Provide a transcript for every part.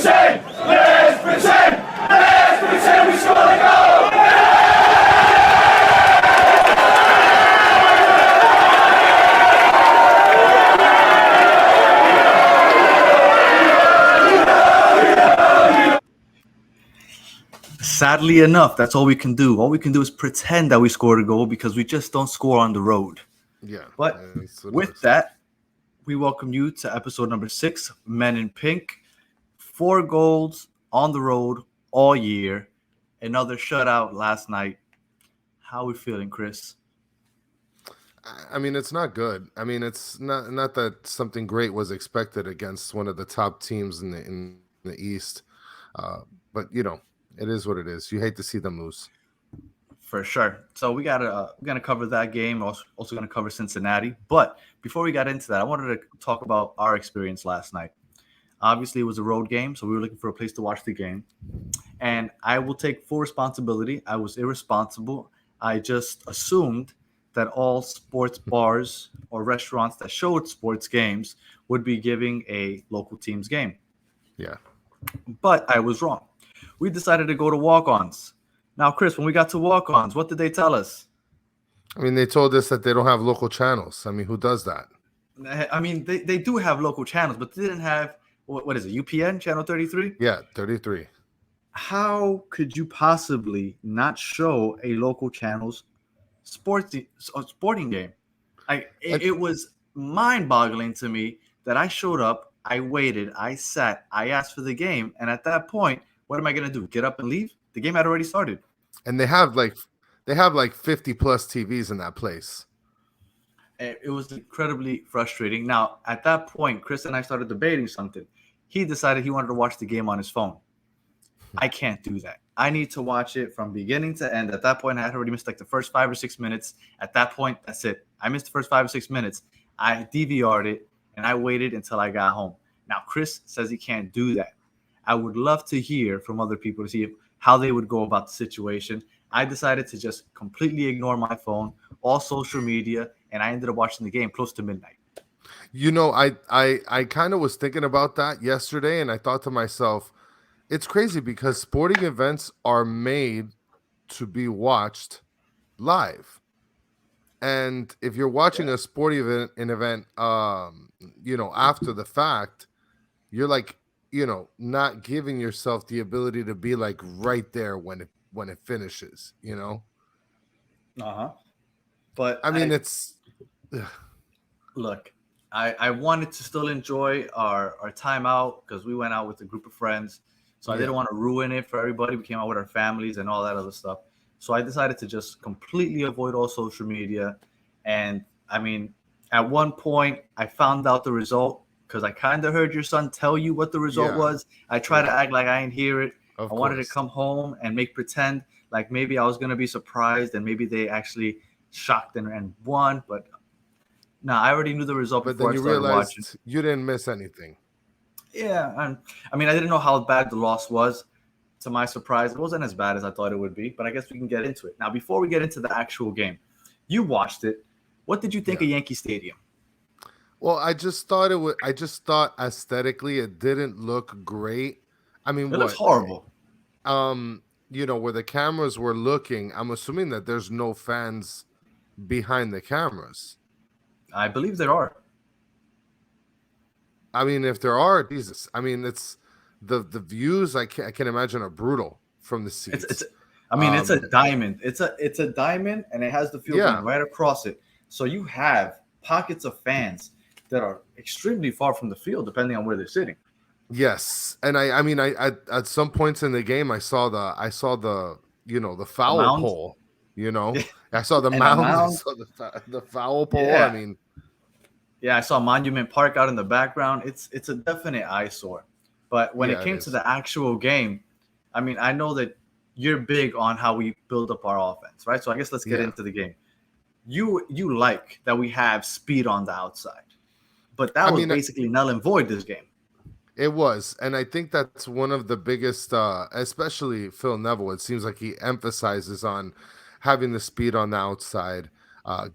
pretend we score the goal. Sadly enough, that's all we can do. All we can do is pretend that we scored a goal because we just don't score on the road. Yeah. But with that, we welcome you to episode number 6, Men in Pink. 4 goals on the road all year. Another shutout last night. How are we feeling, Kris? I mean, it's not good. I mean, it's not that something great was expected against one of the top teams in the East. But, you know, it is what it is. You hate to see them lose. For sure. So we're gonna cover that game. Also gonna cover Cincinnati. But before we got into that, I wanted to talk about our experience last night. Obviously, it was a road game, so we were looking for a place to watch the game. And I will take full responsibility. I was irresponsible. I just assumed that all sports bars or restaurants that showed sports games would be giving a local team's game. Yeah. But I was wrong. We decided to go to walk-ons. Now, Kris, when we got to walk-ons, what did they tell us? I mean, they told us that they don't have local channels. I mean, who does that? I mean, they do have local channels, but they didn't have, what is it, UPN, Channel 33? Yeah, 33. How could you possibly not show a local channel's sporting game? It was mind-boggling to me that I showed up, I waited, I sat, I asked for the game, and at that point, what am I going to do? Get up and leave? The game had already started. And they have like 50 plus TVs in that place. It was incredibly frustrating. Now, at that point, Kris and I started debating something. He decided he wanted to watch the game on his phone. I can't do that. I need to watch it from beginning to end. At that point, I had already missed like the first 5 or 6 minutes. At that point, that's it. I missed the first 5 or 6 minutes. I DVR'd it, and I waited until I got home. Now, Kris says he can't do that. I would love to hear from other people to see how they would go about the situation. I decided to just completely ignore my phone, all social media, and I ended up watching the game close to midnight. You know, I kind of was thinking about that yesterday, and I thought to myself, it's crazy because sporting events are made to be watched live. And if you're watching a sporting event, you know, after the fact, you're like, you know, not giving yourself the ability to be like right there when it finishes, you know? But I mean, look, I wanted to still enjoy our time out because we went out with a group of friends. So I didn't want to ruin it for everybody. We came out with our families and all that other stuff. So I decided to just completely avoid all social media. And I mean, at one point I found out the result because I kind of heard your son tell you what the result was. I tried to act like I didn't hear it. I wanted to come home and make pretend like maybe I was going to be surprised and maybe they actually shocked and won. But no, I already knew the result but before then you I started realized watching. You didn't miss anything. Yeah, I mean, I didn't know how bad the loss was. To my surprise, it wasn't as bad as I thought it would be, but I guess we can get into it. Now, before we get into the actual game, you watched it. What did you think of Yankee Stadium? Well, I just thought aesthetically it didn't look great. I mean, It looks horrible. You know, where the cameras were looking, I'm assuming that there's no fans behind the cameras. I believe there are. I mean, if there are, Jesus. I mean, it's the views I can imagine are brutal from the seats. It's a diamond. It's a diamond, and it has the field going right across it. So you have pockets of fans that are extremely far from the field, depending on where they're sitting. Yes, and I mean, I at some points in the game, I saw the you know, the foul pole. You know, I saw the mound. I saw the foul pole. Yeah. I mean. Yeah, I saw Monument Park out in the background. It's a definite eyesore. But when it came to the actual game, I mean, I know that you're big on how we build up our offense, right? So I guess let's get into the game. You like that we have speed on the outside. But that was basically null and void this game. It was. And I think that's one of the biggest, especially Phil Neville, it seems like he emphasizes on having the speed on the outside.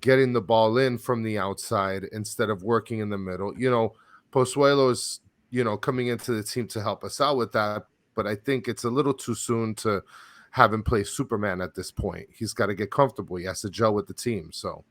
Getting the ball in from the outside instead of working in the middle. You know, Pozuelo's coming into the team to help us out with that. But I think it's a little too soon to have him play Superman at this point. He's got to get comfortable. He has to gel with the team. So,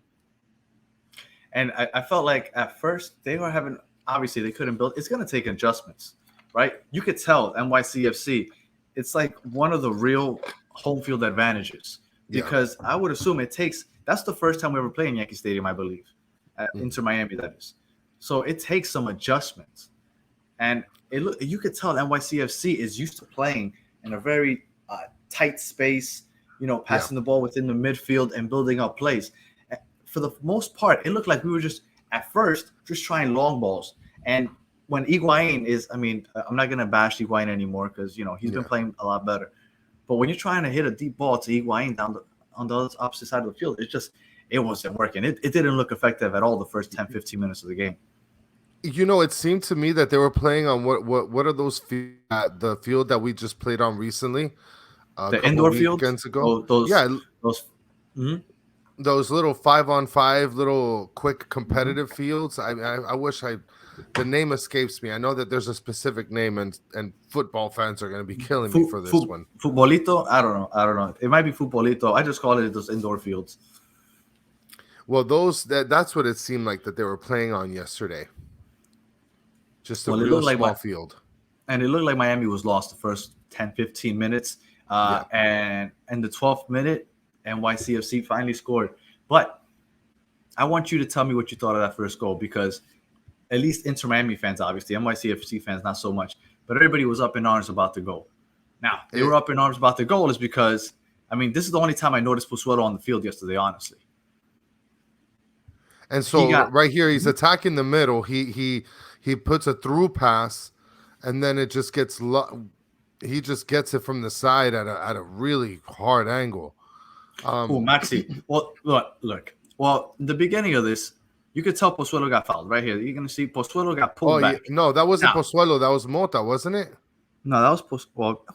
And I felt like at first they were having, obviously they couldn't build. It's going to take adjustments, right? You could tell NYCFC, it's like one of the real home field advantages because I would assume that's the first time we ever played in Yankee Stadium, I believe, at Inter Miami, that is. So it takes some adjustments. And you could tell NYCFC is used to playing in a very tight space, passing the ball within the midfield and building up plays. For the most part, it looked like we were just trying long balls. And when Higuain I'm not going to bash Higuain anymore because, he's been playing a lot better. But when you're trying to hit a deep ball to Higuain on the opposite side of the field, it wasn't working. It didn't look effective at all the first 10, 15 minutes of the game. It seemed to me that they were playing on what are those the field that we just played on recently? The indoor field ago. Those those little 5-on-5 little quick competitive fields. I wish the name escapes me. I know that there's a specific name, and football fans are going to be killing me for this one. Futbolito? I don't know. It might be Futbolito. I just call it those indoor fields. Well, that's what it seemed like that they were playing on yesterday. Just a real small field. And it looked like Miami was lost the first 10, 15 minutes. And in the 12th minute, NYCFC finally scored. But I want you to tell me what you thought of that first goal, because at least Inter Miami fans, obviously, NYCFC fans, not so much, but everybody was up in arms about the goal. Now, they were up in arms about the goal is because, this is the only time I noticed Pozuelo on the field yesterday, honestly. And so right here, he's attacking the middle. He puts a through pass, and then it just gets he just gets it from the side at a really hard angle. Maxi. Well, look. Well, in the beginning of this, you could tell Pozuelo got fouled right here. You're going to see Pozuelo got pulled back. Yeah. No, that wasn't Pozuelo. That was Mota, wasn't it? No, that was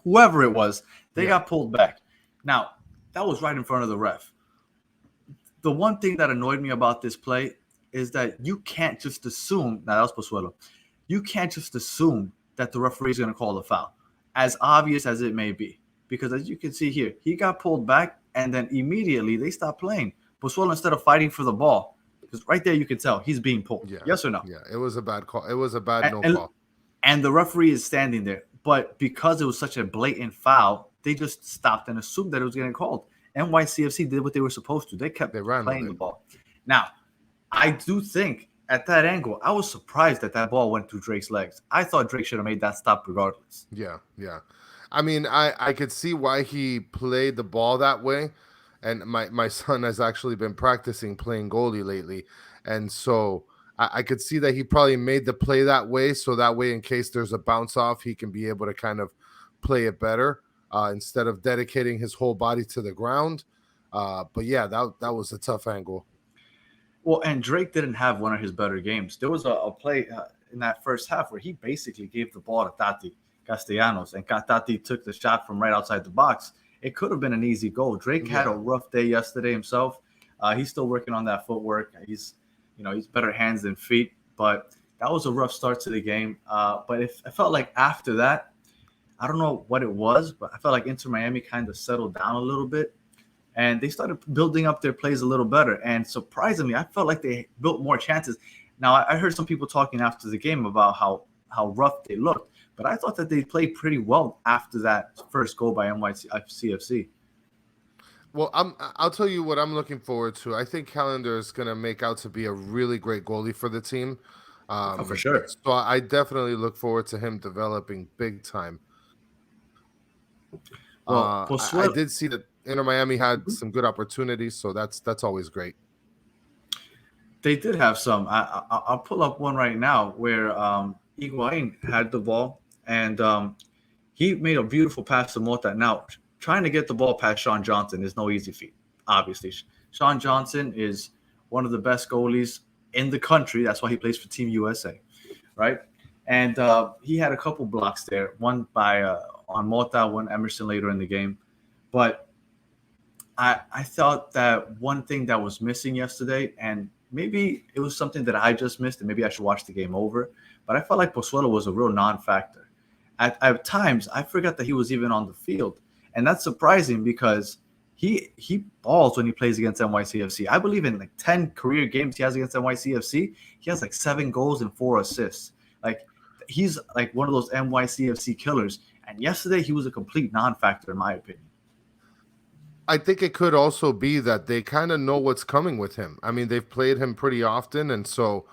whoever it was. They got pulled back. Now, that was right in front of the ref. The one thing that annoyed me about this play is that you can't just assume. Now, that was Pozuelo. You can't just assume that the referee is going to call the foul, as obvious as it may be. Because as you can see here, he got pulled back, and then immediately they stopped playing. Pozuelo, instead of fighting for the ball, because right there you can tell he's being pulled. Yes or no? Yeah, it was a bad call. It was a bad no call. And the referee is standing there. But because it was such a blatant foul, they just stopped and assumed that it was getting called. NYCFC did what they were supposed to. They kept playing the ball. Now, I do think at that angle, I was surprised that ball went through Drake's legs. I thought Drake should have made that stop regardless. Yeah. I could see why he played the ball that way. And my son has actually been practicing playing goalie lately. And so I could see that he probably made the play that way. So that way, in case there's a bounce off, he can be able to kind of play it better instead of dedicating his whole body to the ground. But yeah, that was a tough angle. Well, and Drake didn't have one of his better games. There was a play in that first half where he basically gave the ball to Tati Castellanos, and Tati took the shot from right outside the box. It could have been an easy goal. Drake had a rough day yesterday himself. He's still working on that footwork. He's better hands than feet, but that was a rough start to the game. But I felt like after that, I don't know what it was, but I felt like Inter Miami kind of settled down a little bit, and they started building up their plays a little better. And surprisingly, I felt like they built more chances. Now, I heard some people talking after the game about how rough they looked, but I thought that they played pretty well after that first goal by NYCFC. Well, I'll tell you what I'm looking forward to. I think Callender is going to make out to be a really great goalie for the team. For sure. So I definitely look forward to him developing big time. Well, I did see that Inter Miami had some good opportunities, so that's always great. They did have some. I'll pull up one right now where Higuain had the ball, and he made a beautiful pass to Mota. Now, trying to get the ball past Sean Johnson is no easy feat, obviously. Sean Johnson is one of the best goalies in the country. That's why he plays for Team USA, right? And he had a couple blocks there, one by on Mota, one Emerson later in the game. But I thought that one thing that was missing yesterday, and maybe it was something that I just missed, and maybe I should watch the game over, but I felt like Pozuelo was a real non-factor. At times, I forgot that he was even on the field, and that's surprising because he balls when he plays against NYCFC. I believe in like 10 career games he has against NYCFC, he has like 7 goals and 4 assists. Like he's like one of those NYCFC killers. And yesterday he was a complete non-factor in my opinion. I think it could also be that they kind of know what's coming with him. I mean, they've played him pretty often, and so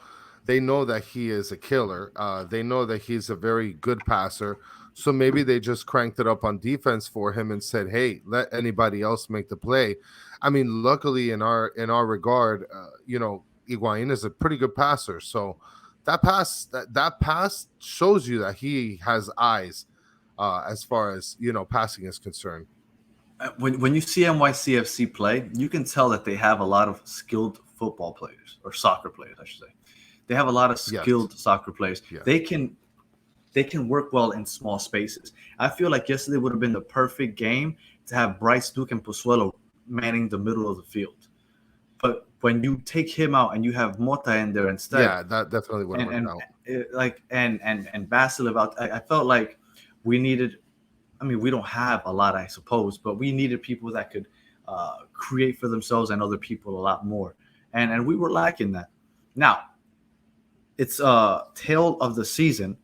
they know that he is a killer. They know that he's a very good passer. So maybe they just cranked it up on defense for him and said, "Hey, let anybody else make the play." I mean, luckily in our regard, Higuain is a pretty good passer. So that pass shows you that he has eyes as far as passing is concerned. When you see NYCFC play, you can tell that they have a lot of skilled football players or soccer players, I should say. They have a lot of skilled soccer players. Yes. They can work well in small spaces. I feel like yesterday would have been the perfect game to have Bryce Duke and Pozuelo manning the middle of the field. But when you take him out and you have Mota in there instead, yeah, that definitely would have worked out. And Basilev out, I felt like we needed. I mean, we don't have a lot, I suppose, but we needed people that could create for themselves and other people a lot more, and we were lacking that. Now, it's a tail of the season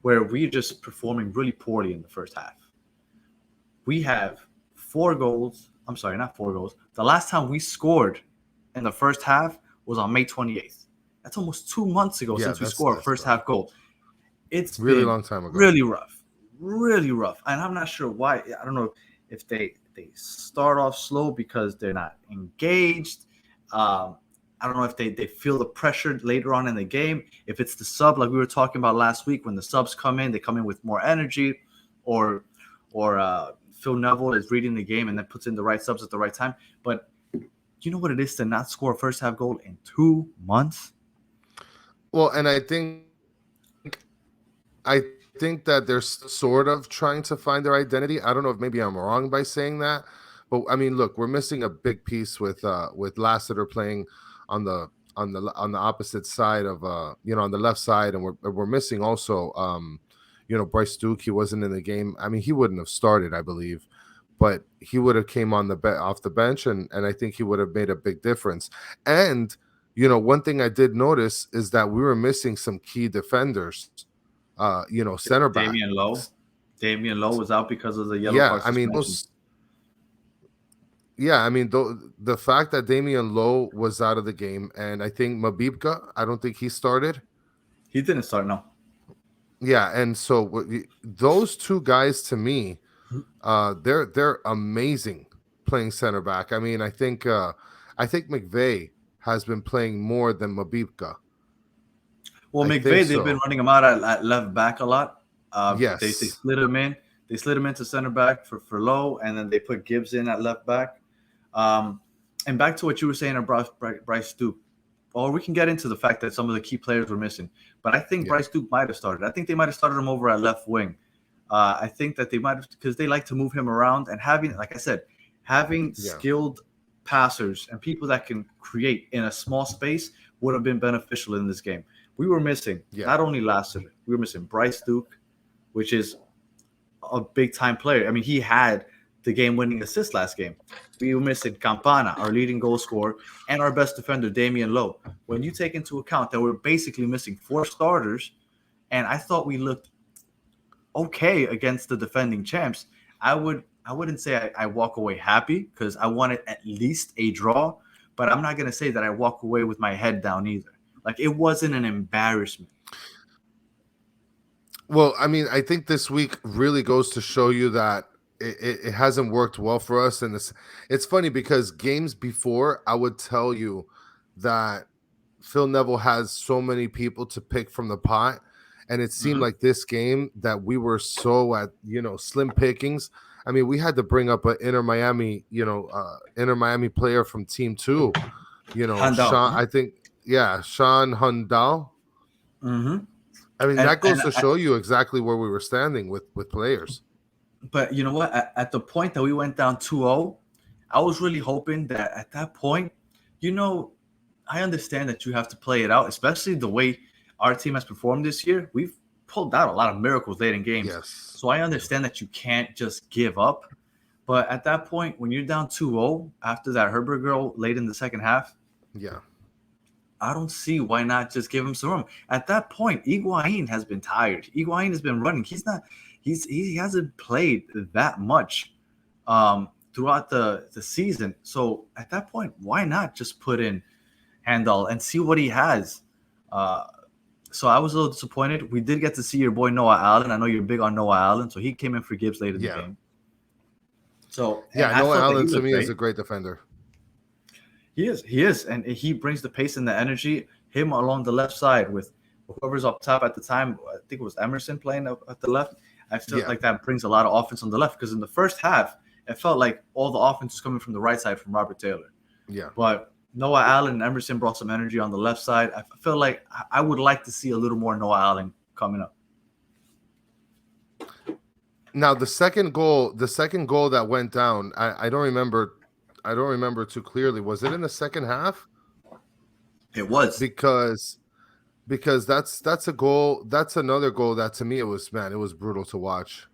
where we're just performing really poorly in the first half. We have 4 goals. I'm sorry, not 4 goals. The last time we scored in the first half was on May 28th. That's almost 2 months ago since we scored our first half goal. It's really long time ago. Really rough. And I'm not sure why. I don't know if they start off slow because they're not engaged. I don't know if they feel the pressure later on in the game. If it's the sub, like we were talking about last week, when the subs come in, they come in with more energy, or Phil Neville is reading the game and then puts in the right subs at the right time. But you know what it is to not score a first half goal in 2 months? Well, and I think that they're sort of trying to find their identity. I don't know if maybe I'm wrong by saying that, but I mean, look, we're missing a big piece with Lassiter playing on the opposite side of on the left side, and we're missing also Bryce Duke. He wasn't in the game. I mean, he wouldn't have started, I believe, but he would have came on off the bench, and I think he would have made a big difference. And one thing I did notice is that we were missing some key defenders. Center back. Damian Lowe was out because of the yellow card suspension. I mean, the fact that Damian Lowe was out of the game, and I think Mabibka, I don't think he started. He didn't start, no. Yeah, and so those 2 guys, to me, they're amazing playing center back. I mean, I think McVay has been playing more than Mabibka. Well, McVay, they've been running him out at left back a lot. Yes. They slid him in. They slid him into center back for Lowe, and then they put Gibbs in at left back. And back to what you were saying about Bryce Duke. Or we can get into the fact that some of the key players were missing. But I think Bryce Duke might have started. I think they might have started him over at left wing. I think that they might have, because they like to move him around. And having skilled passers and people that can create in a small space would have been beneficial in this game. We were missing not only Lassiter, we were missing Bryce Duke, which is a big-time player. I mean, he had the game-winning assist last game. We were missing Campana, our leading goal scorer, and our best defender, Damian Lowe. When you take into account that we're basically missing 4 starters, and I thought we looked okay against the defending champs, I wouldn't say I walk away happy because I wanted at least a draw, but I'm not going to say that I walk away with my head down either. Like, it wasn't an embarrassment. Well, I mean, I think this week really goes to show you that it hasn't worked well for us. And it's funny because games before, I would tell you that Phil Neville has so many people to pick from the pot. And it seemed like this game that we were so at, slim pickings. I mean, we had to bring up an Inter Miami player from Team 2, Handel. Sean Handel. Mm-hmm. I mean, that goes to show you exactly where we were standing with players. But you know what? At the point that we went down 2-0, I was really hoping that at that point, I understand that you have to play it out, especially the way our team has performed this year, we've pulled out a lot of miracles late in games. Yes. So I understand that you can't just give up. But at that point, when you're down 2-0 after that Herbert goal late in the second half, Yeah. I don't see why not just give him some room. At that point, Higuain has been tired. Higuain has been running. He hasn't played that much throughout the season. So at that point, why not just put in Handel and see what he has? So I was a little disappointed. We did get to see your boy Noah Allen. I know you're big on Noah Allen, so he came in for Gibbs late in the game. So yeah, Noah Allen to me is a great defender. He is, and he brings the pace and the energy. Him along the left side with whoever's up top at the time. I think it was Emerson playing at the left. I feel like that brings a lot of offense on the left because in the first half, it felt like all the offense was coming from the right side from Robert Taylor. Yeah. But Noah Allen and Emerson brought some energy on the left side. I feel like I would like to see a little more Noah Allen coming up. Now the second goal that went down, I don't remember too clearly. Was it in the second half? It was because that's a goal. That's another goal that to me it was brutal to watch.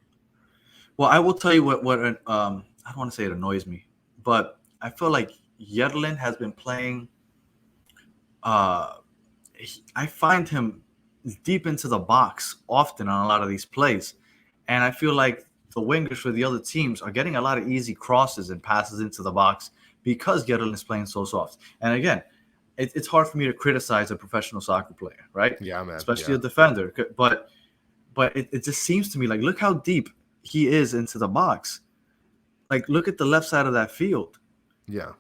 Well, I will tell you what I don't want to say it annoys me, but I feel like Yedlin has been playing. I find him deep into the box often on a lot of these plays, and I feel like the wingers for the other teams are getting a lot of easy crosses and passes into the box because Yedlin is playing so soft. And again, it's hard for me to criticize a professional soccer player, right? Yeah, man. Especially a defender, but it just seems to me like look how deep he is into the box. Like look at the left side of that field. Yeah.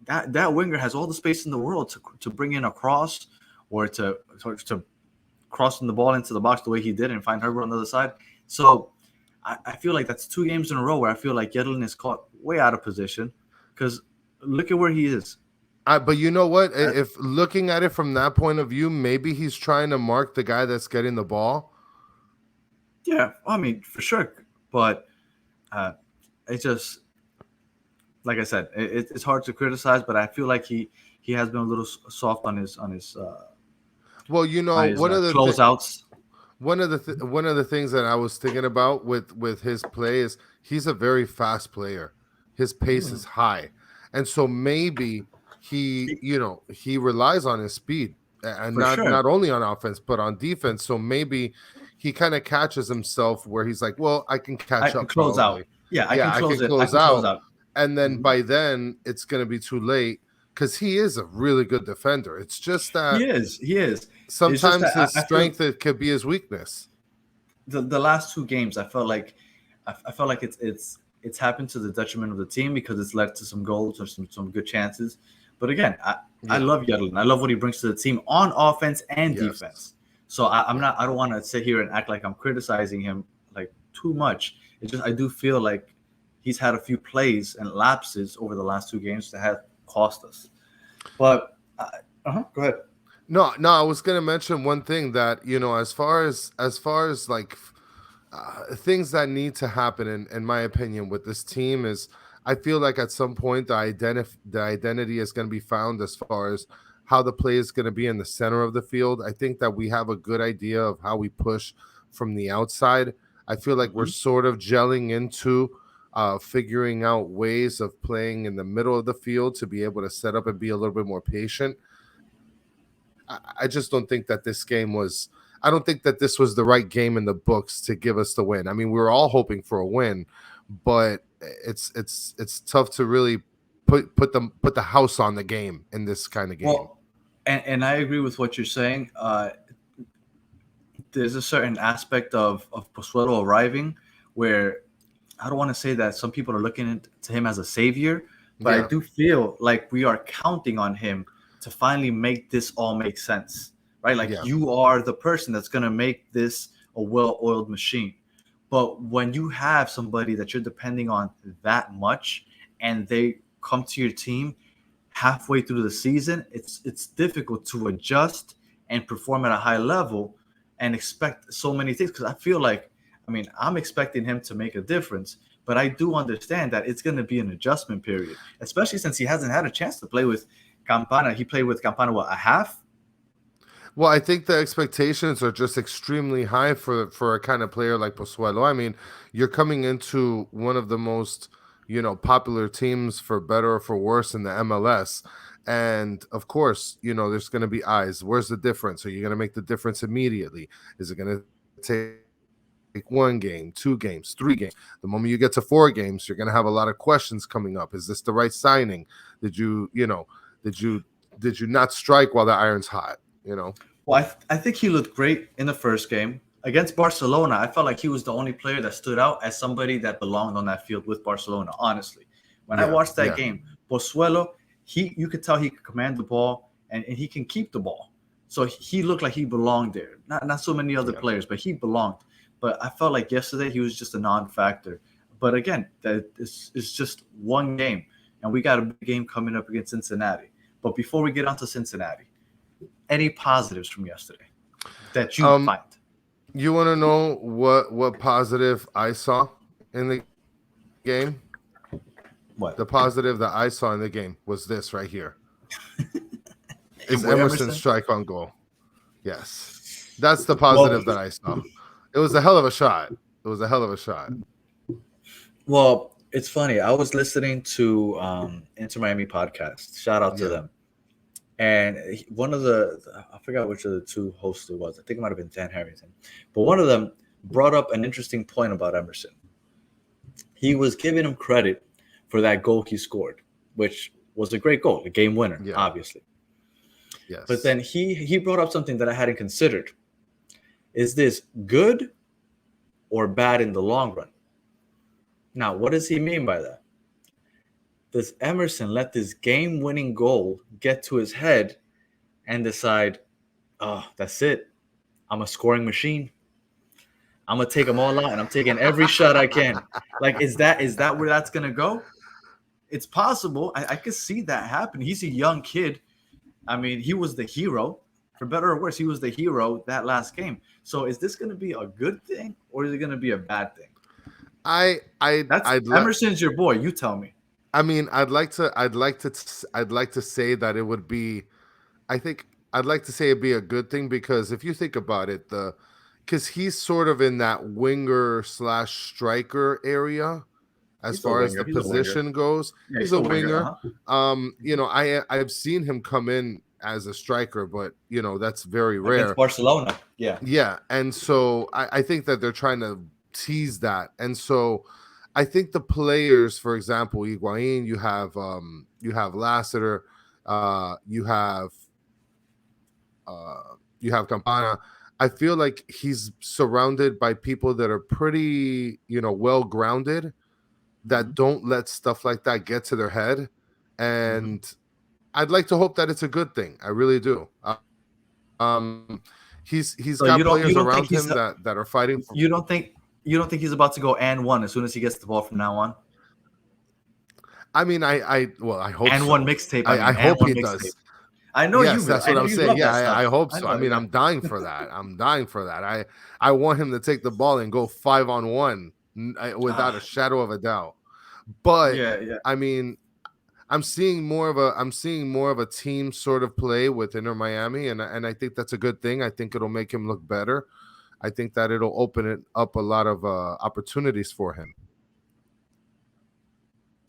That winger has all the space in the world to bring in a cross or to crossing the ball into the box the way he did and find Herbert on the other side. So I feel like that's 2 games in a row where I feel like Yedlin is caught way out of position because look at where he is. But you know what? If looking at it from that point of view, maybe he's trying to mark the guy that's getting the ball. Yeah, I mean, for sure. But it's just like I said, it's hard to criticize, but I feel like he has been a little soft on his well, you know, one of the closeouts. One of the things that I was thinking about with his play is he's a very fast player. His pace is high, and so maybe he relies on his speed and not only on offense but on defense. So maybe he kind of catches himself where he's like, well, I can catch up, close out. Yeah, I can close out. And then by then it's going to be too late because he is a really good defender. It's just that he is. Sometimes his strength it could be his weakness. The last 2 games, I felt like it's happened to the detriment of the team because it's led to some goals or some good chances. But again, I love Yedlin. I love what he brings to the team on offense and defense. So I don't want to sit here and act like I'm criticizing him like too much. It's just I do feel like he's had a few plays and lapses over the last 2 games that have cost us. But go ahead. No, I was gonna mention one thing that as far as like things that need to happen in my opinion with this team is I feel like at some point the identity is going to be found as far as how the play is going to be in the center of the field. I think that we have a good idea of how we push from the outside. I feel like we're sort of gelling into figuring out ways of playing in the middle of the field to be able to set up and be a little bit more patient. I just don't think that this game was – I don't think that this was the right game in the books to give us the win. I mean, we were all hoping for a win, but it's tough to really put the house on the game in this kind of game. Well, and I agree with what you're saying. There's a certain aspect of Pozuelo arriving where I don't want to say that some people are looking to him as a savior, but I do feel like we are counting on him to finally make this all make sense, right? Like you are the person that's going to make this a well-oiled machine. But when you have somebody that you're depending on that much and they come to your team halfway through the season, it's difficult to adjust and perform at a high level and expect so many things. Because I feel like, I'm expecting him to make a difference, but I do understand that it's going to be an adjustment period, especially since he hasn't had a chance to play with Campana. He played with Campana, a half? Well, I think the expectations are just extremely high for a kind of player like Pozuelo. I mean, you're coming into one of the most, popular teams for better or for worse in the MLS. And of course, there's going to be eyes. Where's the difference? Are you going to make the difference immediately? Is it going to take 1 game, 2 games, 3 games? The moment you get to 4 games, you're going to have a lot of questions coming up. Is this the right signing? Did you, did you did you not strike while the iron's hot? Well, I think he looked great in the first game against Barcelona. I felt like he was the only player that stood out as somebody that belonged on that field with Barcelona. Honestly, when I Yeah, watched that yeah, game, Pozuelo, you could tell he could command the ball and he can keep the ball. So he looked like he belonged there. Not so many other yeah. players, but he belonged. But I felt like yesterday he was just a non-factor. But again, that is just one game, and we got a big game coming up against Cincinnati. But before we get onto Cincinnati, any positives from yesterday that you Um, find? you want to know what positive I saw in the game? What? The positive that I saw in the game was this right here. Is Boy Emerson's strike on goal. Yes. That's the positive that I saw. It was a hell of a shot. It was a hell of a shot. Well, it's funny. I was listening to Inter Miami podcast. Shout out to Yeah. them. And one of I forgot which of the two hosts it was. I think it might have been Dan Harrington. But one of them brought up an interesting point about Emerson. He was giving him credit for that goal he scored, which was a great goal, a game winner, Yeah. obviously. Yes. But then he brought up something that I hadn't considered. Is this good or bad in the long run? Now, what does he mean by that? Does Emerson let this game-winning goal get to his head and decide, oh, that's it. I'm a scoring machine. I'm going to take them all out, and I'm taking every shot I can. Like, is that where that's going to go? It's possible. I could see that happen. He's a young kid. I mean, he was the hero. For better or worse, he was the hero that last game. So is this going to be a good thing or is it going to be a bad thing? Emerson's your boy. You tell me. I mean, I'd like to say that it would be. I'd like to say it'd be a good thing because if you think about it, because he's sort of in that winger / striker area as far as the position goes. Yeah, he's a winger. Uh-huh. I've seen him come in as a striker, but that's very rare. Against Barcelona, yeah. Yeah, and so I think that they're trying to tease that, and so I think the players, for example, Higuain, you have Lassiter, you have Campana. I feel like he's surrounded by people that are pretty, well grounded, that don't let stuff like that get to their head, and I'd like to hope that it's a good thing. I really do. He's So got you don't players around think he's him that are fighting. You don't think he's about to go and one as soon as he gets the ball from now on? I mean, I hope and so. one mixtape. I hope he does. I know yes, you. That's what I'm saying. Yeah, I hope so. I mean, yeah. I'm dying for that. I'm dying for that. I want him to take the ball and go 5-on-1 without a shadow of a doubt. But yeah. I mean, I'm seeing more of a team sort of play with Inter Miami, and I think that's a good thing. I think it'll make him look better. I think that it'll open it up a lot of opportunities for him.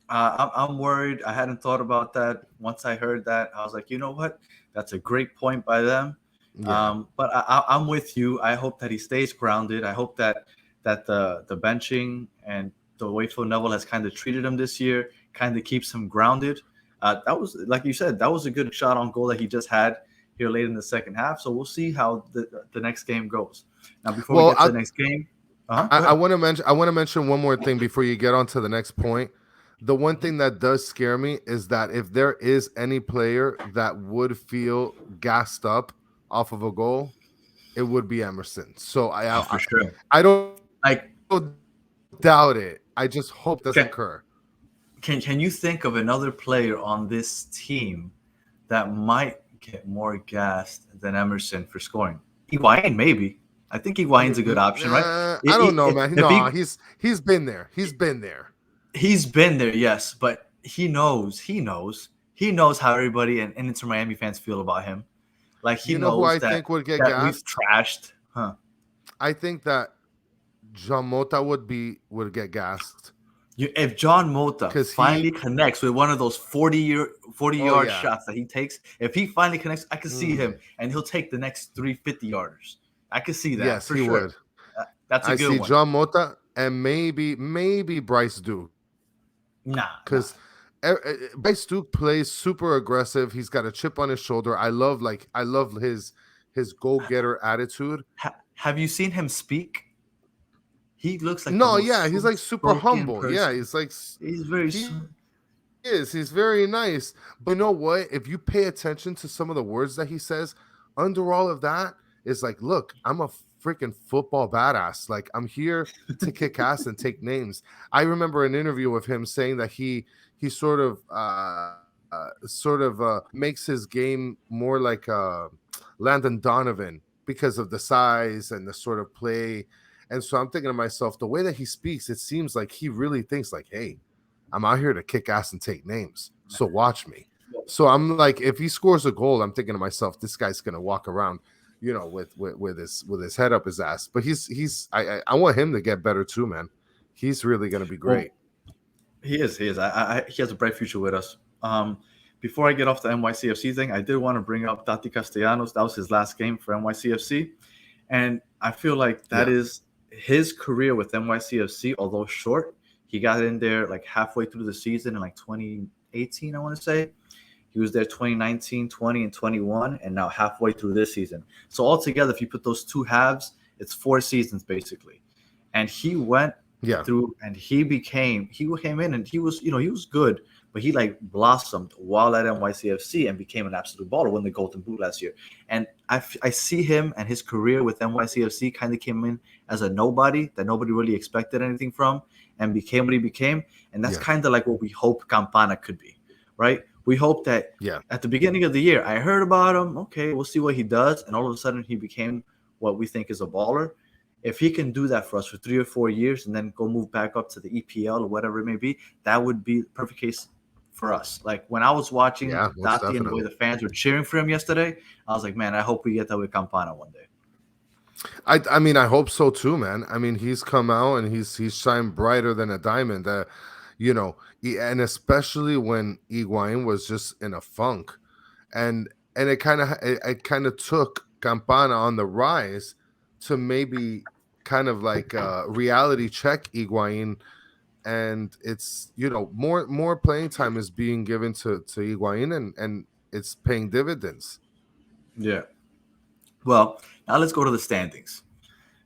I'm worried. I hadn't thought about that. Once I heard that, I was like, you know what? That's a great point by them. Yeah. But I'm with you. I hope that he stays grounded. I hope that the benching and the way Phil Neville has kind of treated him this year kind of keeps him grounded. That was, like you said, that was a good shot on goal that he just had here late in the second half. So we'll see how the next game goes. Now, before we get to the next game, I want to mention one more thing before you get on to the next point. The one thing that does scare me is that if there is any player that would feel gassed up off of a goal, it would be Emerson. So for sure. I don't doubt it. I just hope doesn't occur. Can you think of another player on this team that might get more gassed than Emerson for scoring? Higuain, maybe. I think Higuain's a good option, right? I don't know, man. No, he's been there. He's been there. He's been there, yes, but he knows how everybody and Inter Miami fans feel about him. Like he You know who knows I that think would get that we've gassed? trashed, huh? I think that John Mota would get gassed If John Mota because finally connects with one of those 40 oh yard yeah, shots that he takes, if he finally connects, I can see him mm, and he'll take the next 350 yarders. I can see that yes, for he sure. would. That's a I good see one. John Mota and maybe Bryce Duke Nah. because Bryce Duke plays super aggressive. He's got a chip on his shoulder. I love his go getter attitude. Have you seen him speak? He looks like the No, most yeah, he's like super spoken humble. Yeah, person. he's like He's very. he is. He's very nice. But you know what? If you pay attention to some of the words that he says, under all of that is like, look, I'm a freaking football badass. Like I'm here to kick ass and take names. I remember an interview with him saying that he makes his game more like Landon Donovan because of the size and the sort of play. And so I'm thinking to myself, the way that he speaks, it seems like he really thinks like, hey, I'm out here to kick ass and take names. So watch me. So I'm like, if he scores a goal, I'm thinking to myself, this guy's gonna walk around, with his head up his ass. But I want him to get better too, man. He's really gonna be great. Well, he is. He is. He has a bright future with us. Before I get off the NYCFC thing, I did want to bring up Tati Castellanos. That was his last game for NYCFC, and I feel like that Yeah. is his career with NYCFC. Although short, he got in there like halfway through the season in like 2018, I want to say. He was there 2019, 20, and 21, and now halfway through this season. So altogether, if you put those two halves, it's 4 seasons basically. And he went Yeah. through and he came in and he was good, but he like blossomed while at NYCFC and became an absolute baller, won the Golden Boot last year. And I see him and his career with NYCFC kind of came in as a nobody that nobody really expected anything from and became what he became. And that's Yeah. kind of like what we hope Campana could be, right? We hope that Yeah. at the beginning of the year, I heard about him. Okay, we'll see what he does. And all of a sudden, he became what we think is a baller. If he can do that for us for 3 or 4 years and then go move back up to the EPL or whatever it may be, that would be the perfect case for us. Like when I was watching Yeah, most Dati and the way definitely. the fans were cheering for him yesterday, I was like, man, I hope we get that with Campana one day. I mean, I hope so too, man. I mean, he's come out and he's shined brighter than a diamond. And especially when Higuain was just in a funk, and it kind of took Campana on the rise to maybe kind of like reality check Higuain, and it's more playing time is being given to Higuain, and it's paying dividends. Yeah. Well, now let's go to the standings.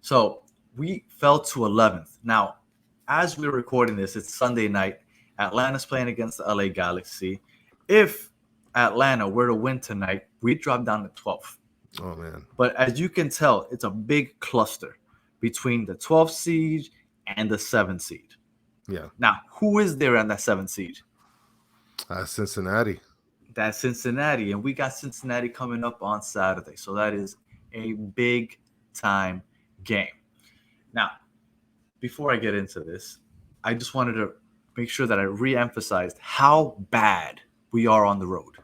So we fell to 11th. Now, as we're recording this, it's Sunday night. Atlanta's playing against the LA Galaxy. If Atlanta were to win tonight, we'd drop down to 12th. Oh man, But as you can tell, it's a big cluster between the 12th seed and the 7th seed. yeah, Now, who is there on that 7th seed? Cincinnati. That's Cincinnati. And we got Cincinnati coming up on Saturday. So that is a big time game. Now, before I get into this, I just wanted to make sure that I re-emphasized how bad we are on the road.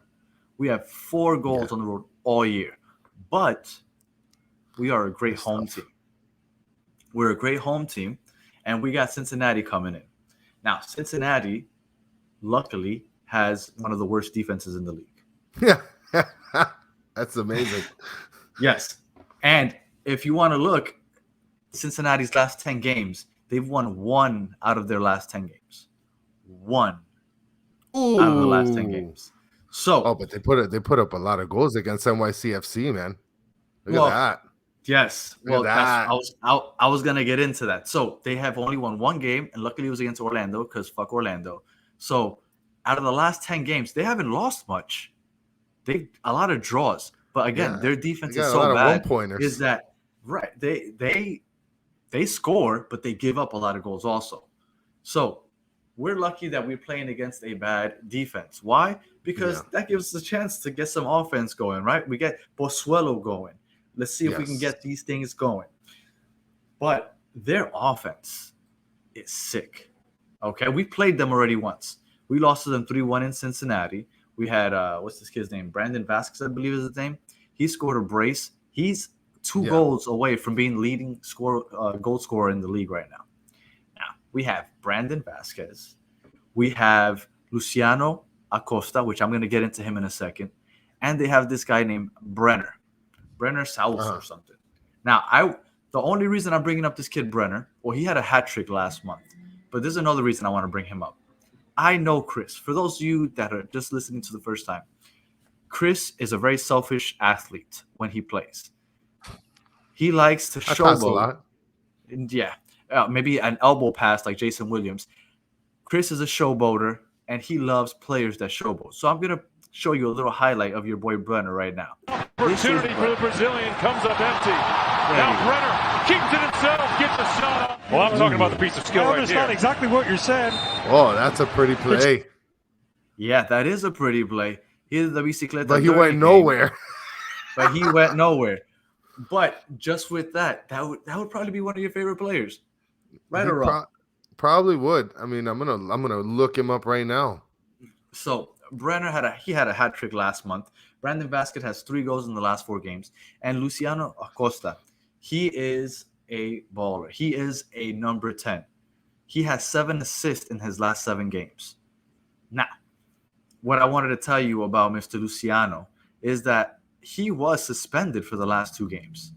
We have 4 goals on the road all year, but we are a great home team. We're a great home team, and we got Cincinnati coming in. Now, Cincinnati, luckily, has one of the worst defenses in the league. Yeah, that's amazing. Yes, and if you want to look, Cincinnati's last 10 games, they've won 1 out of their last 10 games. 1 out of the last 10 games. So, but they put up a lot of goals against NYCFC, man. Look at that. Yes. Look Well, at I was gonna get into that. So they have only won 1 game, and luckily it was against Orlando because fuck Orlando. So out of the last 10 games, they haven't lost much. A lot of draws, but again, their defense is so bad. Is that right? They score, but they give up a lot of goals also. So we're lucky that we're playing against a bad defense. Why? Because that gives us a chance to get some offense going, right? We get Bosuelo going. Let's see if we can get these things going. But their offense is sick. Okay, we played them already once. We lost to them 3-1 in Cincinnati. We had what's this kid's name? Brandon Vasquez, I believe is his name. He scored a brace. He's two Yeah. goals away from being leading goal scorer in the league right now. Now, we have Brandon Vasquez. We have Luciano Acosta, which I'm going to get into him in a second. And they have this guy named Brenner Saus or something. Now, the only reason I'm bringing up this kid Brenner, well, he had a hat trick last month, but there's another reason I want to bring him up. I know Kris. For those of you that are just listening to the first time, Kris is a very selfish athlete when he plays. He likes to showboat. Yeah, maybe an elbow pass like Jason Williams. Kris is a showboater, and he loves players that showboat. So I'm going to show you a little highlight of your boy Brenner right now. Opportunity for the Brazilian comes up empty. Now Brenner keeps it himself, gets a shot up. Well, I'm talking about the piece of skill right here. That's not exactly what you're saying. Oh, that's a pretty play. Yeah, that is a pretty play. Here's the bicicleta. But he went nowhere. But he went nowhere. But just with that would probably be one of your favorite players, right or wrong? Probably would. I mean, I'm gonna look him up right now. So Brenner had a hat trick last month. Brandon Vasquez has 3 goals in the last 4 games, and Luciano Acosta, he is a baller. He is a number 10. He has 7 assists in his last 7 games. Now, what I wanted to tell you about Mr. Luciano is that he was suspended for the last 2 games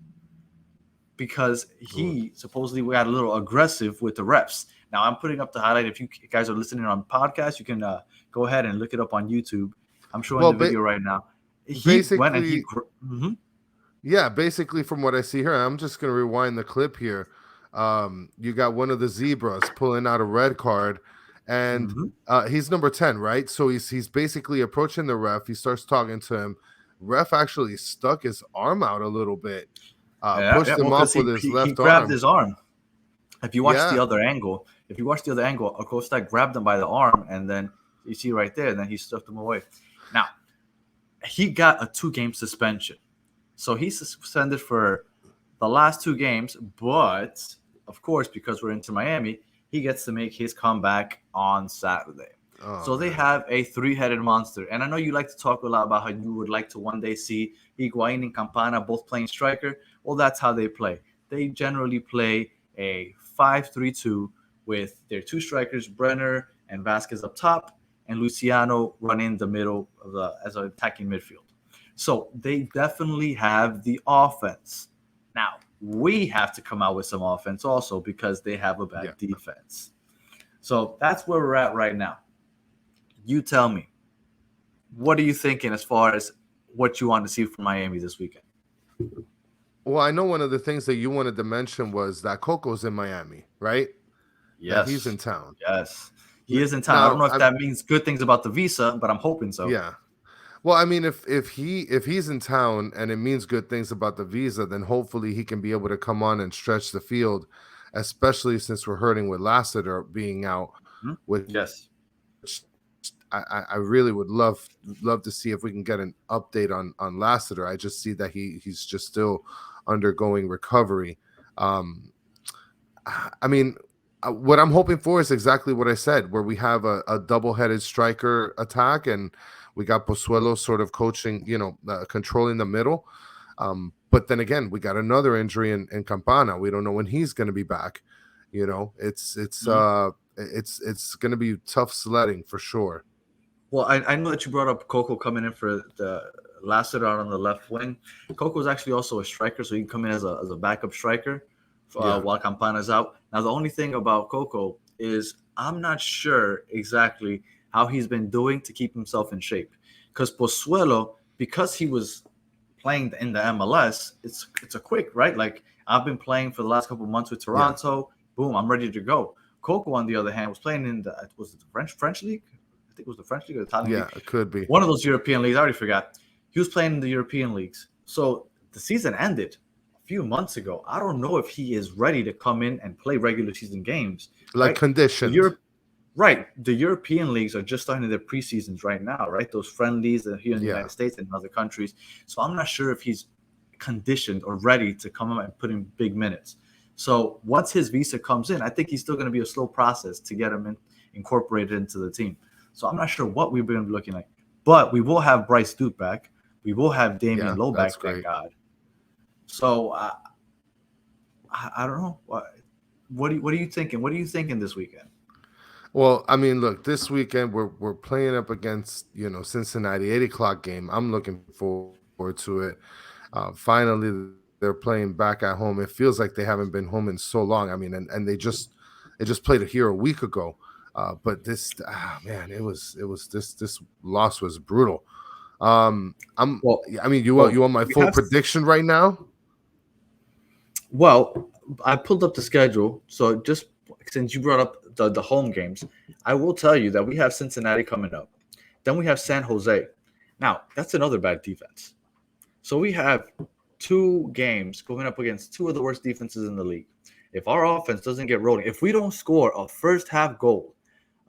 because he supposedly got a little aggressive with the refs. Now, I'm putting up the highlight. If you guys are listening on podcast, you can go ahead and look it up on YouTube. I'm showing the video right now. He went and Yeah, basically from what I see here, I'm just going to rewind the clip here. You got one of the zebras pulling out a red card, and he's number 10, right? So he's basically approaching the ref. He starts talking to him. Ref actually stuck his arm out a little bit, pushed him up with his left arm. He grabbed his arm. If you watch the other angle, Acosta grabbed him by the arm, and then you see right there, and then he stuffed him away. Now, he got a 2-game suspension. So he's suspended for the last 2 games, but of course, because we're into Miami, he gets to make his comeback on Saturday. So they have a 3-headed monster. And I know you like to talk a lot about how you would like to one day see Higuain and Campana both playing striker. Well, that's how they play. They generally play a 5-3-2 with their 2 strikers, Brenner and Vasquez up top, and Luciano running the middle of as an attacking midfield. So they definitely have the offense. Now, we have to come out with some offense also because they have a bad defense. So that's where we're at right now. You tell me, what are you thinking as far as what you want to see from Miami this weekend? Well, I know one of the things that you wanted to mention was that Coco's in Miami, right? Yes. That he's in town. Yes. He is in town. Now, I don't know if that means good things about the visa, but I'm hoping so. Yeah. Well, I mean, if he's in town and it means good things about the visa, then hopefully he can be able to come on and stretch the field, especially since we're hurting with Lassiter being out. Yes. I really would love to see if we can get an update on Lassiter. I just see that he's just still undergoing recovery. I mean, what I'm hoping for is exactly what I said, where we have a double-headed striker attack, and we got Pozuelo sort of coaching, controlling the middle. But then again, we got another injury in Campana. We don't know when he's going to be back. It's going to be tough sledding for sure. Well, I know that you brought up Coco coming in for the Lassiter on the left wing. Coco is actually also a striker, so he can come in as a backup striker while Campana's out. Now, the only thing about Coco is I'm not sure exactly how he's been doing to keep himself in shape. Because Pozuelo, because he was playing in the MLS, it's a quick, right? Like, I've been playing for the last couple of months with Toronto. Boom, I'm ready to go. Coco, on the other hand, was playing in the French league? I think it was the French league or the Italian league. Yeah, it could be. One of those European leagues. I already forgot. He was playing in the European leagues. So the season ended a few months ago. I don't know if he is ready to come in and play regular season games. Like conditioned. Right. The European leagues are just starting their preseasons right now, right? Those friendlies are here in the United States and in other countries. So I'm not sure if he's conditioned or ready to come up and put in big minutes. So once his visa comes in, I think he's still going to be a slow process to get him incorporated into the team. So I'm not sure what we're going to be looking like. But we will have Bryce Duke back. We will have Damian Lowe that's back, great. thank God. So I don't know. What are you thinking? What are you thinking this weekend? Well, I mean, look, this weekend we're playing up against Cincinnati, 8 o'clock game. I'm looking forward to it. Finally, they're playing back at home. It feels like they haven't been home in so long. I mean, and they just played here a week ago. But this, man, it was this loss was brutal. I mean, you want my full prediction right now? Well, I pulled up the schedule, so just since you brought up the home games, I will tell you that we have Cincinnati coming up. Then we have San Jose. Now, that's another bad defense. So we have 2 games going up against 2 of the worst defenses in the league. If our offense doesn't get rolling, if we don't score a first half goal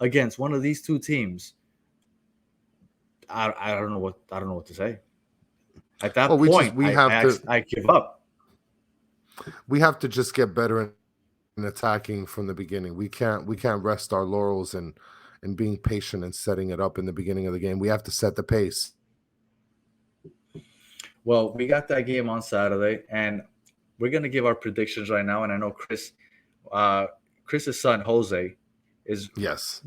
against one of these 2 teams, I don't know what to say. At that point, I give up. We have to just get better in attacking from the beginning. We can't rest our laurels and being patient and setting it up in the beginning of the game. We have to set the pace. Well, we got that game on Saturday, and we're gonna give our predictions right now. And I know Chris's son Jose is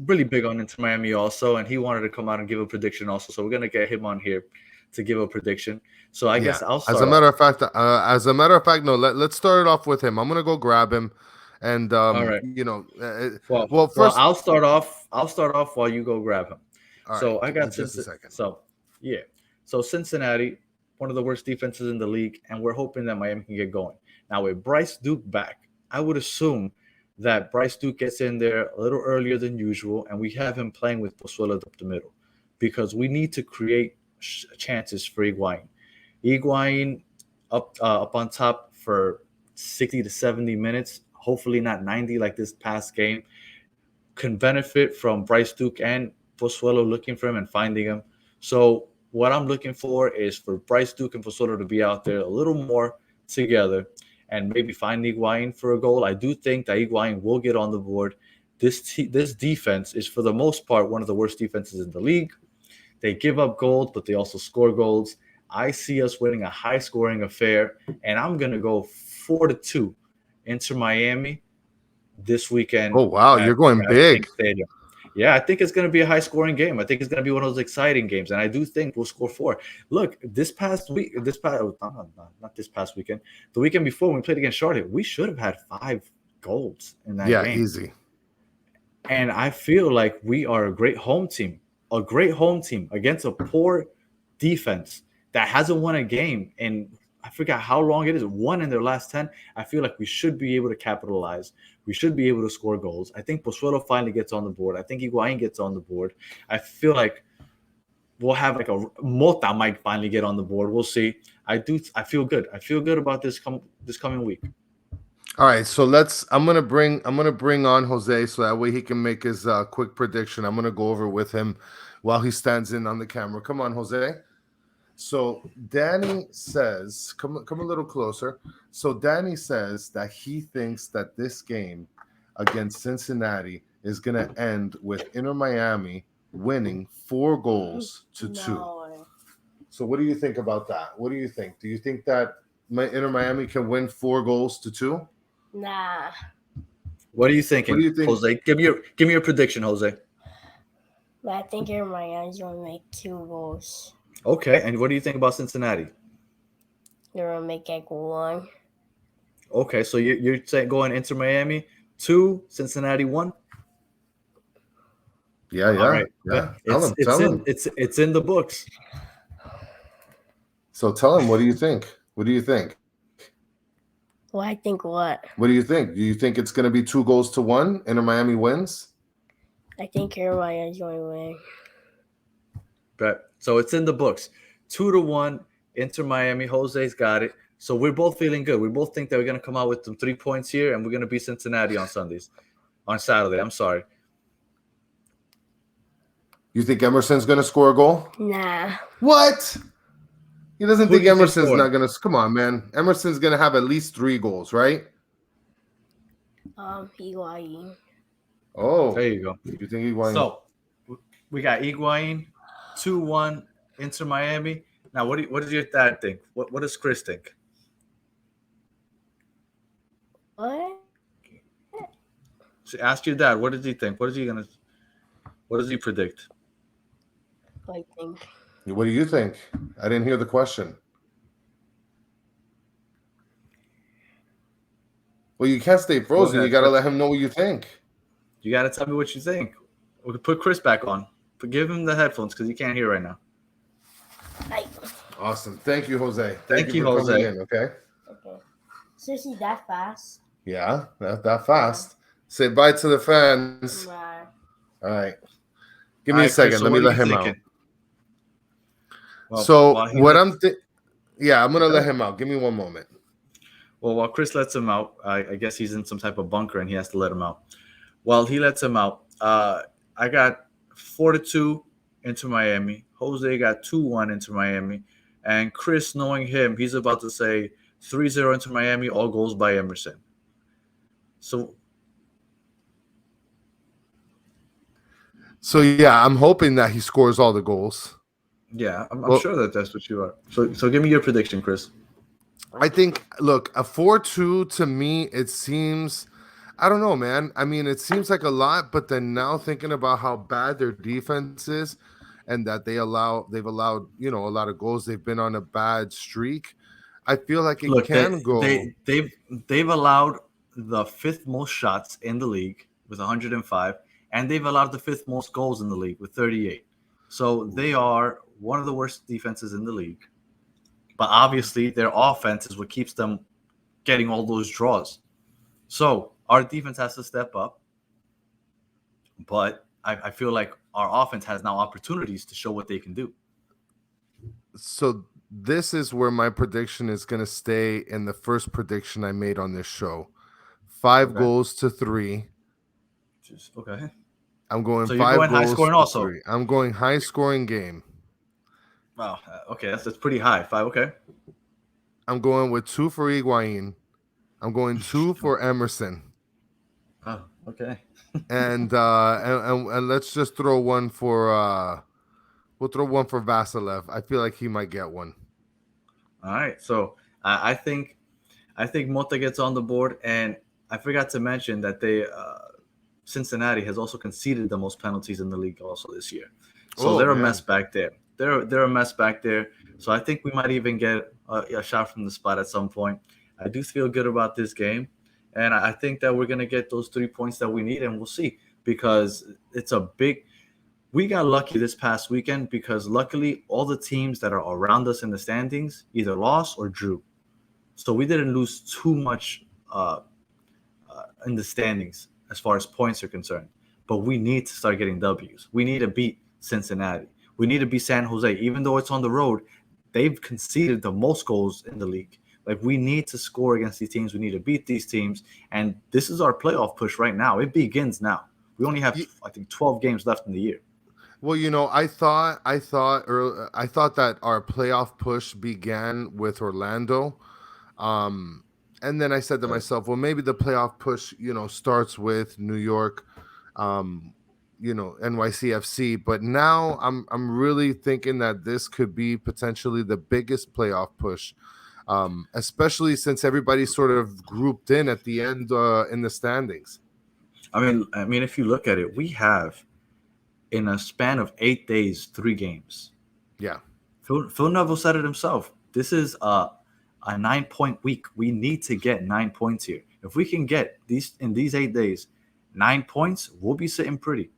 really big on Inter Miami also, and he wanted to come out and give a prediction also. So we're gonna get him on here to give a prediction. So I guess I'll start. As a matter of fact, no. Let's start it off with him. I'm gonna go grab him, and all right. First I'll start off. I'll start off while you go grab him. So I got just a second. So Cincinnati, one of the worst defenses in the league, and we're hoping that Miami can get going. Now with Bryce Duke back, I would assume that Bryce Duke gets in there a little earlier than usual, and we have him playing with Pozuelo up the middle because we need to create chances for Higuain. Higuain up on top for 60 to 70 minutes, hopefully not 90 like this past game, can benefit from Bryce Duke and Pozuelo looking for him and finding him. So what I'm looking for is for Bryce Duke and Pozuelo to be out there a little more together and maybe find Higuain for a goal. I do think that Higuain will get on the board. This defense is, for the most part, one of the worst defenses in the league. They give up goals, but they also score goals. I see us winning a high-scoring affair, and I'm going to go 4-2 Inter Miami this weekend. Oh, wow. You're going big. Stadium. Yeah, I think it's going to be a high-scoring game. I think it's going to be one of those exciting games, and I do think we'll score 4. Look, not this past weekend, the weekend before when we played against Charlotte, we should have had 5 goals in that game. Yeah, easy. And I feel like we are a great home team against a poor defense that hasn't won a game in, I forgot how long it is, 1 in their last 10. I feel like we should be able to capitalize. We should be able to score goals. I think Pozuelo finally gets on the board. I think Higuain gets on the board. I feel like we'll have like a Mota might finally get on the board. We'll see. I feel good. I feel good about this coming week. All right, so I'm gonna bring on Jose so that way he can make his quick prediction. I'm gonna go over with him while he stands in on the camera. Come on, Jose. So Danny says, come a little closer. So Danny says that he thinks that this game against Cincinnati is gonna end with Inter Miami winning 4-2. So what do you think about that? What do you think? Do you think that Inter Miami can win 4-2? Nah. What are you thinking, Jose? Give me your prediction, Jose. But I think Inter Miami's going to make 2 goals. Okay, and what do you think about Cincinnati? They're going to make like 1. Okay, so you're saying going Inter Miami 2, Cincinnati 1? Yeah. All right. Yeah. It's in the books. So tell him, what do you think? What do you think? Well, I think what? What do you think? Do you think it's going to be 2-1? Inter Miami wins? I think Inter Miami's going to win. But so it's in the books. 2-1, Inter Miami. Jose's got it. So we're both feeling good. We both think that we're going to come out with some 3 points here, and we're going to beat Cincinnati on Saturday. I'm sorry. You think Emerson's going to score a goal? Nah. What? He doesn't think Emerson's not going to – come on, man. Emerson's going to have at least 3 goals, right? Higuain. Oh. There you go. You think Higuain? So we got Higuain, 2-1, Inter Miami. Now, what does your dad think? What does Kris think? What? So ask your dad. What does he think? What does he predict? I think. What do you think? I didn't hear the question. Well, you can't stay frozen. You got to let him know what you think. You got to tell me what you think. We could put Kris back on. But give him the headphones because he can't hear right now. Awesome. Thank you, Jose. Thank you, for Jose. coming in, okay? Okay. Seriously, that fast? Yeah, that fast. Say bye to the fans. Bye. All right. Give me a second. Kris, so let me what are let you him thinking? out. So what I'm I'm gonna let him out. Give me one moment. Well, while Kris lets him out, I guess he's in some type of bunker and he has to let him out. While he lets him out, I got 4-2 into Miami. Jose got 2-1 into Miami. And Kris, knowing him, he's about to say 3-0 into Miami, all goals by Emerson. So yeah, I'm hoping that he scores all the goals. Yeah, I'm sure that's what you are. So give me your prediction, Kris. I think, look, a 4-2 to me, it seems, I don't know, man. I mean, it seems like a lot, but then now thinking about how bad their defense is and that they've allowed, a lot of goals. They've been on a bad streak. I feel like it can go. They've allowed the 5th most shots in the league with 105, and they've allowed the 5th most goals in the league with 38. So they are one of the worst defenses in the league. But obviously, their offense is what keeps them getting all those draws. So our defense has to step up. But I feel like our offense has now opportunities to show what they can do. So this is where my prediction is going to stay in the first prediction I made on this show. 5 goals to 3. Okay. I'm going so 5 you're going goals high scoring to also. 3. I'm going high scoring game. Wow. Okay, that's pretty high. 5. Okay. I'm going with 2 for Higuain. I'm going 2 for Emerson. Oh, okay. and let's just throw one for we'll throw one for Vasilev. I feel like he might get one. All right. So I think Mota gets on the board, and I forgot to mention that Cincinnati has also conceded the most penalties in the league also this year. So they're a mess back there. They're a mess back there. So I think we might even get a shot from the spot at some point. I do feel good about this game, and I think that we're gonna get those 3 points that we need, and we'll see, because we got lucky this past weekend because luckily all the teams that are around us in the standings either lost or drew. So we didn't lose too much in the standings as far as points are concerned. But we need to start getting W's. We need to beat Cincinnati. We need to beat San Jose. Even though it's on the road, they've conceded the most goals in the league. Like, we need to score against these teams. We need to beat these teams. And this is our playoff push right now. It begins now. We only have, I think, 12 games left in the year. Well, I thought that our playoff push began with Orlando. And then I said to myself, well, maybe the playoff push, starts with New York, NYCFC. But now I'm really thinking that this could be potentially the biggest playoff push, especially since everybody's sort of grouped in at the end in the standings. I mean, if you look at it, we have in a span of 8 days 3 games. Yeah, Phil Neville said it himself. This is a 9-point week. We need to get 9 points here. If we can get these 8 days, 9 points, we'll be sitting pretty.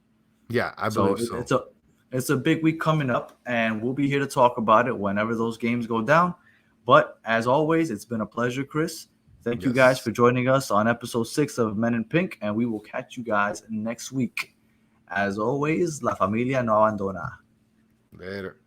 Yeah, I believe so. It's a big week coming up, and we'll be here to talk about it whenever those games go down. But as always, it's been a pleasure, Kris. Thank you guys for joining us on episode 6 of Men in Pink, and we will catch you guys next week. As always, La Familia no abandona. Later.